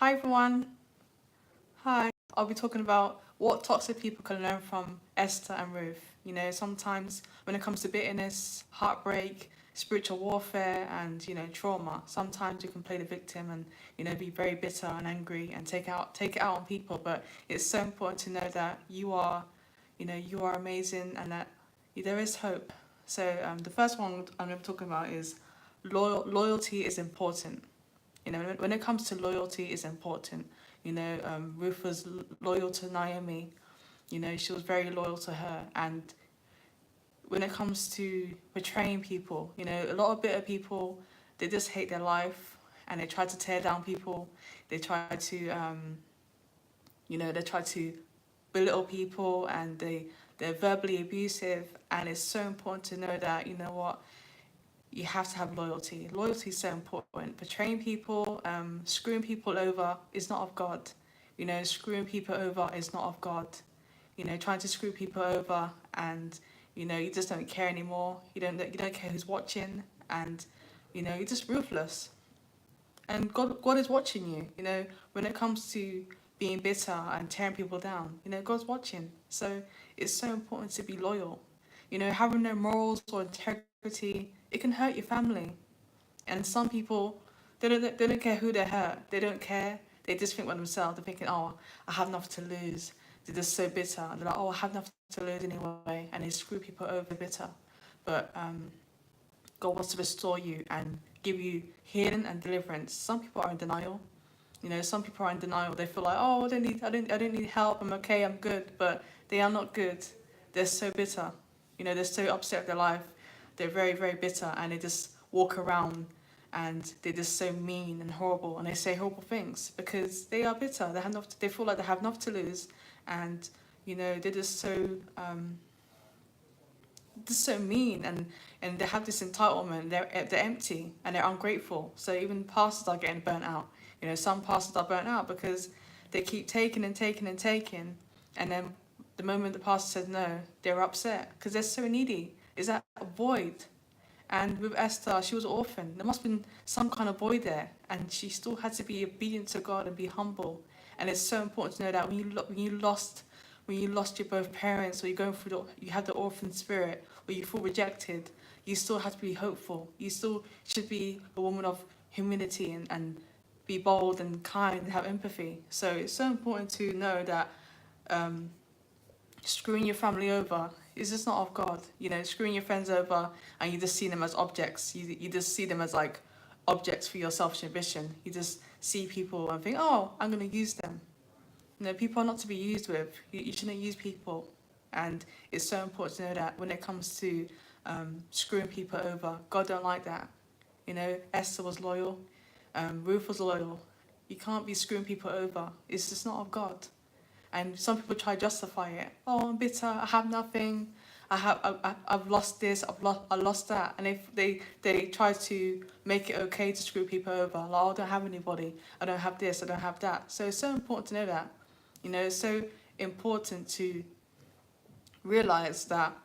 Hi everyone. Hi. I'll be talking about what toxic people can learn from Esther and Ruth. Sometimes when it comes to bitterness, heartbreak, spiritual warfare, and trauma, sometimes you can play the victim and be very bitter and angry and take it out on people. But it's so important to know that you are amazing and that there is hope. So the first one I'm going to be talking about is loyalty is important. When it comes to loyalty, is important. Ruth was loyal to Naomi. She was very loyal to her. And when it comes to betraying people, a lot of bitter people, they just hate their life and they try to tear down people. They try to, they try to belittle people and they're verbally abusive. And it's so important to know that, you have to have loyalty. Loyalty is so important. Betraying people, screwing people over is not of God. Screwing people over is not of God. Trying to screw people over and you just don't care anymore. You don't care who's watching, and you're just ruthless. And God is watching you. When it comes to being bitter and tearing people down, God's watching. So it's so important to be loyal. Having no morals or integrity, it can hurt your family. And some people, they don't care who they hurt. They don't care. They just think about themselves. They're thinking, oh, I have nothing to lose. They're just so bitter. They're like, oh, I have nothing to lose anyway. And they screw people over bitter. But God wants to restore you and give you healing and deliverance. Some people are in denial. Some people are in denial. They feel like, oh, I don't need help. I'm okay. I'm good. But they are not good. They're so bitter. They're so upset with their life. They're very, very bitter, and they just walk around and they're just so mean and horrible, and they say horrible things because they are bitter. They feel like they have nothing to lose, and they're just so mean, and they have this entitlement. They're empty and they're ungrateful. So even pastors are getting burnt out. Some pastors are burnt out because they keep taking and taking and taking, and then the moment the pastor says no, they're upset because they're so needy. Is that a void? And with Esther, she was an orphan. There must have been some kind of void there, and she still had to be obedient to God and be humble. And it's so important to know that when you lost your both parents, or you're going through you have the orphan spirit, or you feel rejected, you still have to be hopeful. You still should be a woman of humility and be bold and kind and have empathy. So it's so important to know that um, screwing your family over is just not of God. Screwing your friends over and you just see them as objects. You just see them as like objects for your selfish ambition. You just see people and think, oh, I'm going to use them. People are not to be used with. You shouldn't use people. And it's so important to know that when it comes to screwing people over, God don't like that. Esther was loyal. Ruth was loyal. You can't be screwing people over. It's just not of God. And some people try to justify it. Oh, I'm bitter. I have nothing. I've lost this. I lost that. And they try to make it okay to screw people over. Like, oh, I don't have anybody. I don't have this. I don't have that. So it's so important to know that. It's so important to realize that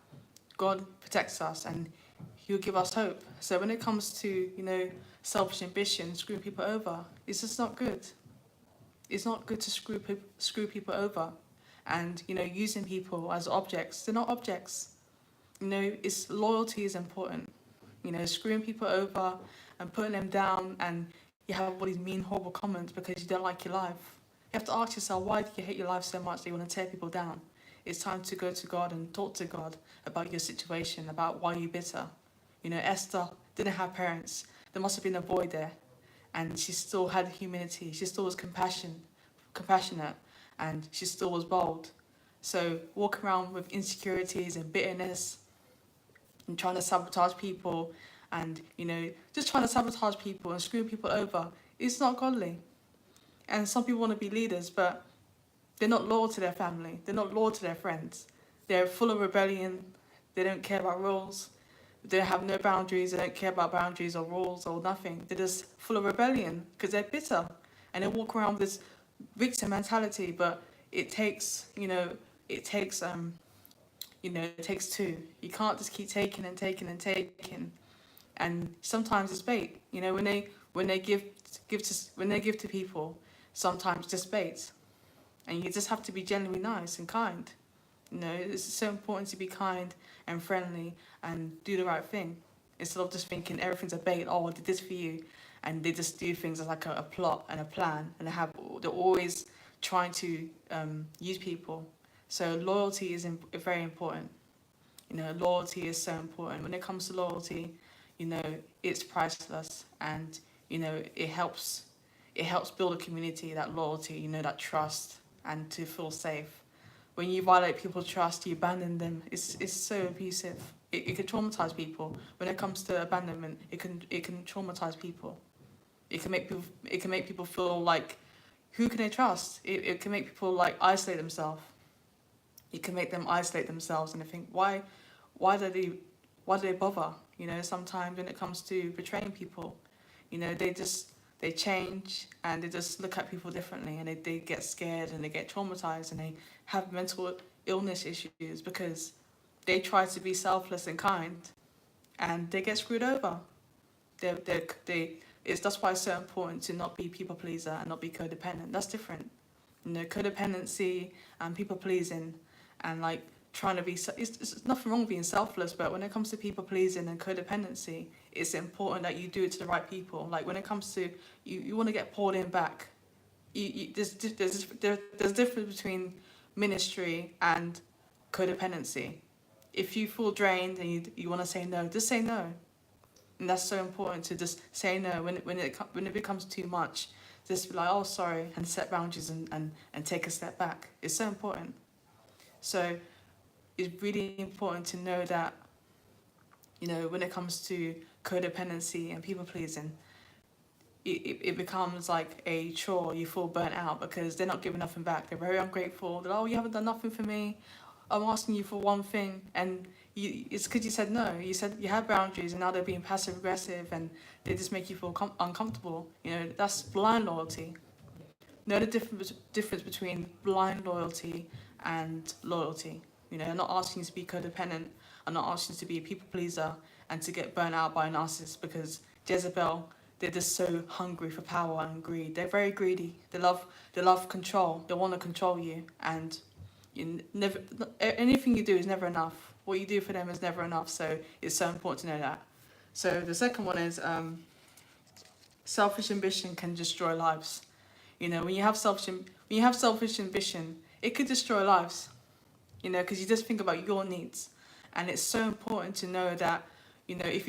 God protects us and He'll give us hope. So when it comes to selfish ambition, screwing people over, it's just not good. It's not good to screw people over, and using people as objects. They're not objects. It's loyalty is important. Screwing people over and putting them down, and you have all these mean, horrible comments because you don't like your life. You have to ask yourself, why do you hate your life so much that you want to tear people down? It's time to go to God and talk to God about your situation, about why you're bitter. Esther didn't have parents. There must have been a void there, and she still had humility. She still was compassionate, and she still was bold. So walking around with insecurities and bitterness and trying to sabotage people, and just trying to sabotage people and screw people over, it's not godly. And some people want to be leaders, but they're not loyal to their family. They're not loyal to their friends. They're full of rebellion. They don't care about rules. They have no boundaries. They don't care about boundaries or rules or nothing. They're just full of rebellion because they're bitter, and they walk around with this victim mentality. But it takes, it takes two. You can't just keep taking and taking and taking. And sometimes it's bait. When they give to people, sometimes just bait. And you just have to be genuinely nice and kind. You know, it's so important to be kind and friendly and do the right thing. Instead of just thinking everything's a bait, oh, I did this for you. And they just do things as like a plot and a plan. And they're always trying to use people. So loyalty is very important. You know, loyalty is so important. When it comes to loyalty, you know, it's priceless. And, you know, it helps build a community, that loyalty, you know, that trust, and to feel safe. When you violate people's trust, you abandon them, it's so abusive. It can traumatize people. When it comes to abandonment, it can traumatize people. It can make people feel like, who can they trust? It can make people like isolate themselves. It can make them isolate themselves, and they think, why do they bother? You know, sometimes when it comes to betraying people, you know, they change and they just look at people differently, and they get scared and they get traumatized and they have mental illness issues because they try to be selfless and kind and they get screwed over. That's why it's so important to not be people pleaser and not be codependent. That's different. You know, codependency and people pleasing and like trying to be, it's nothing wrong with being selfless, but when it comes to people pleasing and codependency, it's important that you do it to the right people. Like when it comes to you want to get poured in back. There's a difference between ministry and codependency. If you feel drained and you want to say no, just say no. And that's so important, to just say no when it becomes too much. Just be like, oh, sorry, and set boundaries and take a step back. It's so important. So it's really important to know that, you know, when it comes to codependency and people pleasing, it becomes like a chore. You feel burnt out because they're not giving nothing back. They're very ungrateful. They're, oh, you haven't done nothing for me. I'm asking you for one thing, and it's because you said no. You said you had boundaries, and now they're being passive aggressive, and they just make you feel uncomfortable. You know, that's blind loyalty. Know the difference between blind loyalty and loyalty. You know, I'm not asking you to be codependent. I'm not asking you to be a people pleaser and to get burnt out by a narcissist, because Jezebel, they're just so hungry for power and greed. They're very greedy. They love control. They want to control you, and anything you do is never enough. What you do for them is never enough. So it's so important to know that. So the second one is selfish ambition can destroy lives. You know, when you have selfish ambition, it could destroy lives. You know, because you just think about your needs, and it's so important to know that, you know, if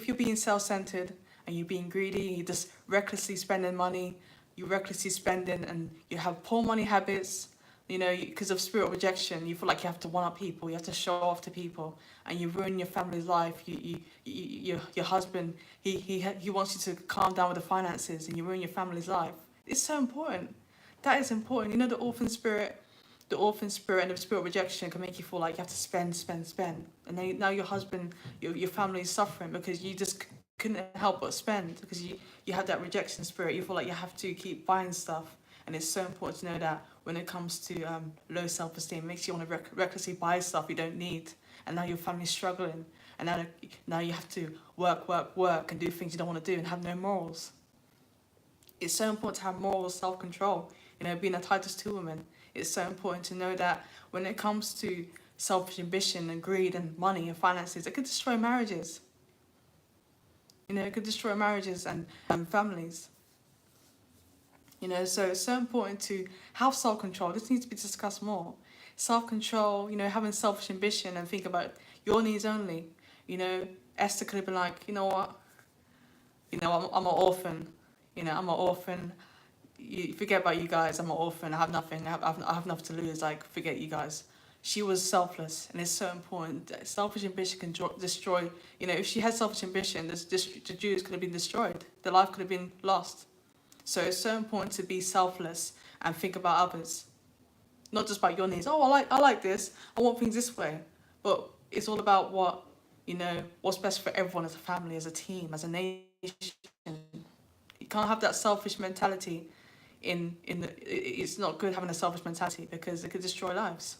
you're being self-centered and you're being greedy, you're just recklessly spending money, and you have poor money habits. You know, because of spirit of rejection, you feel like you have to one-up people, you have to show off to people, and you ruin your family's life. Your husband, he wants you to calm down with the finances, and you ruin your family's life. It's so important. That is important. You know, the orphan spirit and the spirit of rejection can make you feel like you have to spend, and then now your husband, your family is suffering because you just couldn't help but spend, because you have that rejection spirit. You feel like you have to keep buying stuff. And it's so important to know that when it comes to low self-esteem, it makes you want to recklessly buy stuff you don't need. And now your family's struggling. And now you have to work and do things you don't want to do and have no morals. It's so important to have moral self-control. You know, being a Titus 2 woman, it's so important to know that when it comes to selfish ambition and greed and money and finances, it could destroy marriages. You know, it could destroy marriages and families. You know, so it's so important to have self-control. This needs to be discussed more. Self-control, you know, having selfish ambition and think about your needs only. You know, Esther could have been like, you know what? You know, I'm an orphan. You know, I'm an orphan. You forget about you guys. I'm an orphan. I have nothing. I have nothing to lose. Like, forget you guys. She was selfless, and it's so important. Selfish ambition can destroy. You know, if she had selfish ambition, the Jews could have been destroyed. Their life could have been lost. So it's so important to be selfless and think about others, not just about your needs. Oh, I like this. I want things this way, but it's all about what's best for everyone as a family, as a team, as a nation. You can't have that selfish mentality. It's not good having a selfish mentality, because it could destroy lives.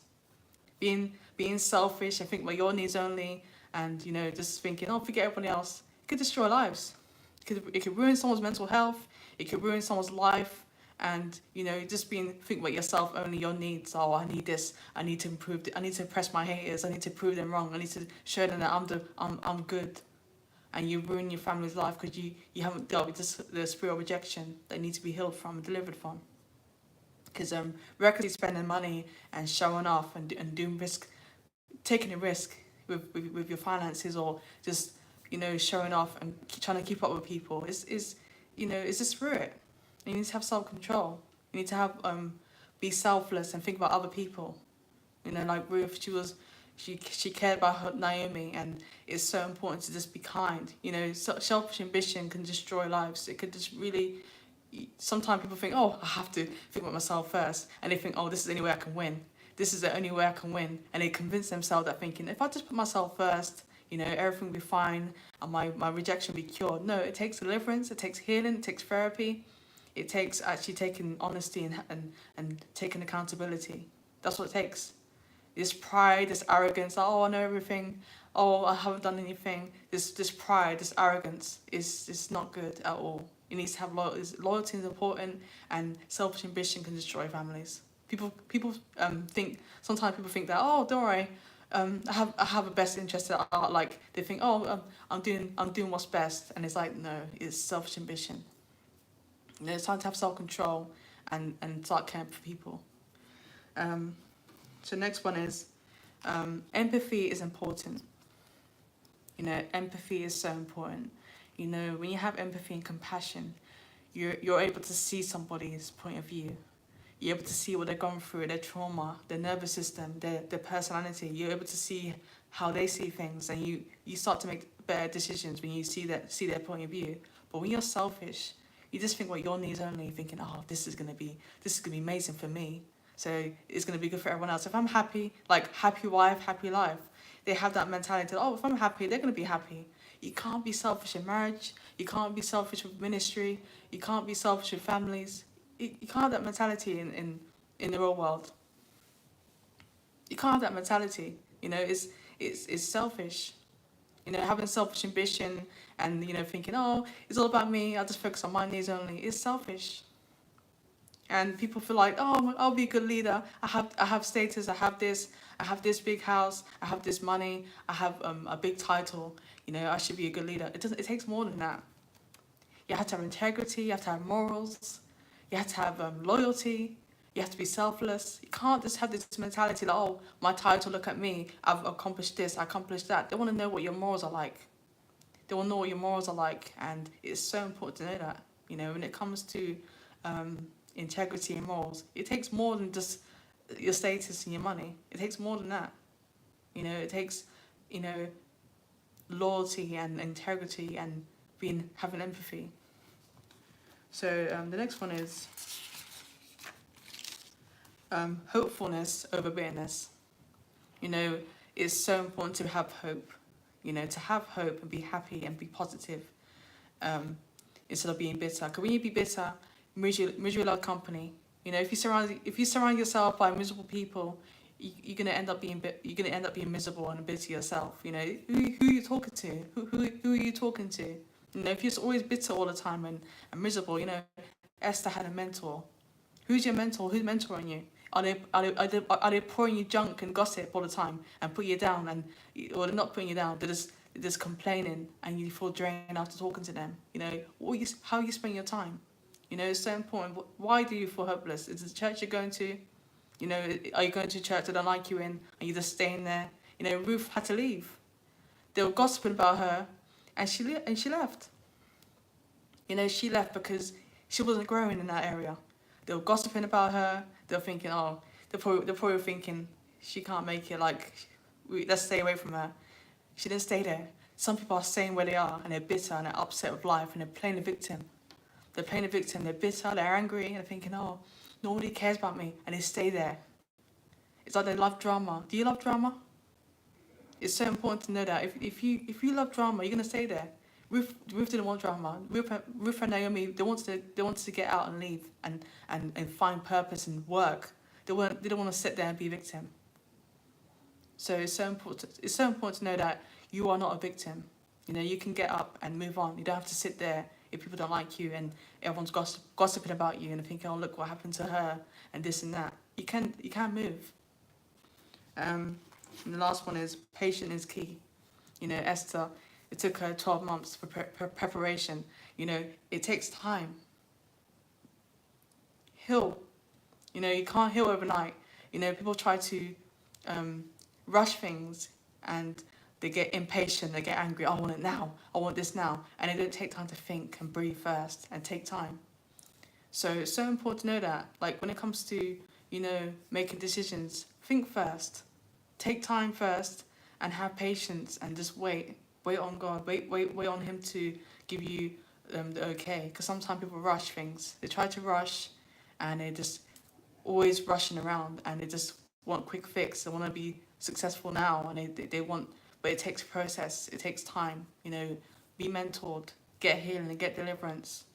Being selfish and think about your needs only, and just thinking, oh, forget everybody else, it could destroy lives. It could ruin someone's mental health. It could ruin someone's life, And just think about yourself, only your needs. Oh, I need this, I need to improve, I need to impress my haters, I need to prove them wrong, I need to show them that I'm good. And you ruin your family's life because you haven't dealt with the spirit of rejection that needs to be healed from and delivered from. Because recklessly spending money and showing off and doing taking a risk with your finances, or just showing off and trying to keep up with people is a spirit. You need to have self-control. You need to have be selfless and think about other people. Like Ruth, she cared about Naomi, and it's so important to just be kind. Selfish ambition can destroy lives. It could just really. Sometimes people think, oh, I have to think about myself first, and they think, oh, this is the only way I can win. This is the only way I can win, and they convince themselves that thinking, if I just put myself first, everything will be fine, and my rejection will be cured. No, it takes deliverance, it takes healing, it takes therapy, it takes actually taking honesty and taking accountability. That's what it takes. This pride, this arrogance, like, oh, I know everything, oh, I haven't done anything. This pride, this arrogance is not good at all. It needs to have loyalty. Loyalty is important, and selfish ambition can destroy families. People think, sometimes people think that, oh, don't worry, I have a best interest at heart. Like they think, oh, I'm doing what's best, and it's like, no, it's selfish ambition. It's time to have self-control and start caring for people. So next one is empathy is important. Empathy is so important. When you have empathy and compassion, you're able to see somebody's point of view. You're able to see what they're going through, their trauma, their nervous system, their personality. You're able to see how they see things, and you start to make better decisions when you see their point of view. But when you're selfish, you just think about your needs only, thinking, oh, this is gonna be amazing for me. So it's gonna be good for everyone else. If I'm happy, like happy wife, happy life. They have that mentality. Oh, if I'm happy, they're gonna be happy. You can't be selfish in marriage. You can't be selfish with ministry. You can't be selfish with families. You can't have that mentality in the real world. You can't have that mentality. It's selfish. Having selfish ambition and thinking, oh, it's all about me. I'll just focus on my needs only. It's selfish. And people feel like, oh, I'll be a good leader. I have status. I have this big house. I have this money. I have a big title. I should be a good leader. It takes more than that. You have to have integrity. You have to have morals. You have to have loyalty. You have to be selfless. You can't just have this mentality like, oh, my title, look at me. I've accomplished this, I accomplished that. They want to know what your morals are like. They want to know what your morals are like. And it's so important to know that. When it comes to integrity and morals, it takes more than just your status and your money. It takes more than that. It takes, loyalty and integrity and having empathy. So the next one is hopefulness over bitterness. It's so important to have hope. To have hope and be happy and be positive, instead of being bitter. Because when you be bitter, misery loves company. If you surround yourself by miserable people, you're gonna end up being miserable and bitter yourself. Who are you talking to? Who are you talking to? If you're always bitter all the time and miserable, Esther had a mentor. Who's your mentor? Who's mentoring you? Are they pouring you junk and gossip all the time and put you down, or they're not putting you down? They're just complaining, and you feel drained after talking to them. How you spend your time. It's so important. Why do you feel hopeless? Is it the church you're going to? Are you going to a church they don't like you in, and you're just staying there? Ruth had to leave. They were gossiping about her, and she left. She left because she wasn't growing in that area. They were gossiping about her. They were thinking, oh, they're probably thinking she can't make it. Like, let's stay away from her. She didn't stay there. Some people are staying where they are, and they're bitter and they're upset with life, and they're playing the victim. They're playing the victim. They're bitter. They're angry, and they're thinking, oh, nobody cares about me, and they stay there. It's like they love drama. Do you love drama? It's so important to know that if you love drama, you're gonna stay there. Ruth didn't want drama. Ruth and Naomi, they wanted to get out and leave and find purpose and work. They didn't want to sit there and be a victim. So it's so important to know that you are not a victim. You can get up and move on. You don't have to sit there if people don't like you and everyone's gossiping about you and thinking, oh, look what happened to her and this and that. You can move. And the last one is patience is key. Esther, it took her 12 months for preparation. It takes time. Heal. You can't heal overnight. People try to rush things and they get impatient, they get angry. I want it now. I want this now. And they don't take time to think and breathe first and take time. So it's so important to know that. Like when it comes to, making decisions, think first. Take time first and have patience and just wait. Wait on God. Wait on Him to give you the okay. Because sometimes people rush things. They try to rush and they just always rushing around and they just want quick fix. They want to be successful now and they want, but it takes process. It takes time. Be mentored, get healing, get deliverance.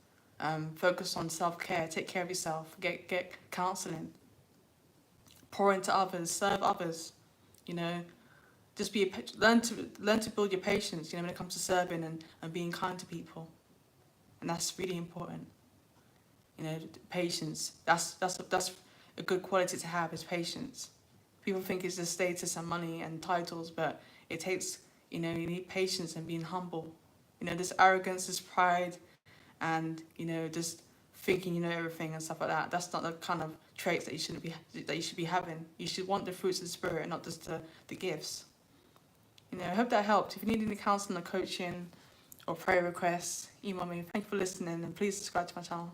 Focus on self-care. Take care of yourself. Get counseling. Pour into others. Serve others. Just learn to build your patience. When it comes to serving and being kind to people, and that's really important. Patience. That's a good quality to have, is patience. People think it's just status and money and titles, but it takes, you need patience and being humble. This arrogance, this pride, and, just thinking you know everything and stuff like that. That's not the kind of traits that you should be having. You should want the fruits of the Spirit, not just the gifts. I hope that helped. If you need any counseling or coaching or prayer requests, email me. Thank you for listening, and please subscribe to my channel.